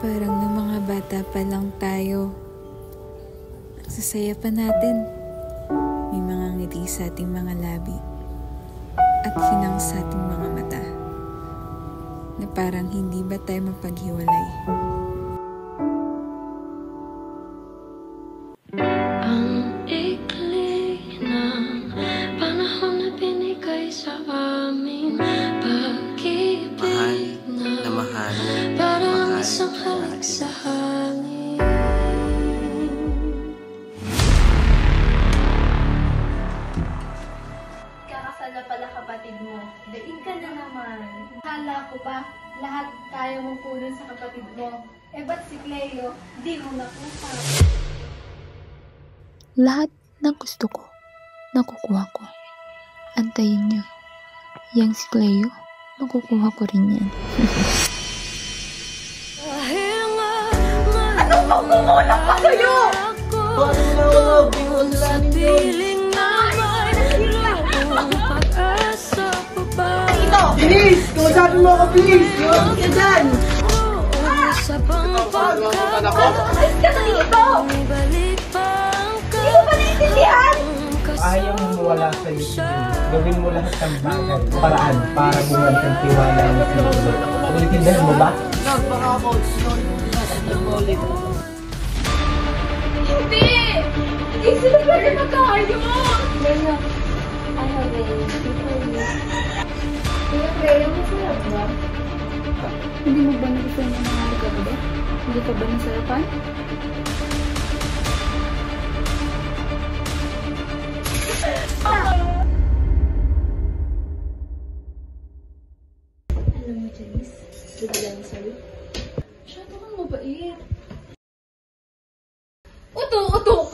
Parang ng mga bata pa lang tayo. Nagsasaya pa natin. May mga ngiti sa ating mga labi at hinang sa ating mga mata na parang hindi ba tayo mapaghiwalay. Ang ikli ng panahon na binigay sa amin, pag-ibig na mahal, parang isang halik sa hangin. Kakasal na pala kapatid mo. Daig ka na naman. Hala ko pa, lahat kaya mong punan sa kapatid mo. Eh ba't si Cleo, di mo nakuha? Lahat ng gusto ko, nakukuha ko. Antayin nyo. Yang si Cleo, makukuha ko rin yan. Anong magmumulak pa sa'yo? Ito! Bilis! Kausapin mo ako, bilis! Iwan ka dyan! Alis ka na dito! Hindi mo ba naiintindihan? Ayaw mo mawala sa iyo. Gawin mo lahat ng bagay, paraan para bumalik ang tiwala mo sa iyo. Ulitindahan mo ba? Hindi! Hindi sila pwede magkaayos! Leo, I have a gift for you. Kuya Cleo, masarap ba? Hindi mo ba nagustuhan yung nangyari kagabi? Hindi ka ba nasarapan? Alam mo, Janice, biglang sa'yo. Masyado kang mabait. Uto!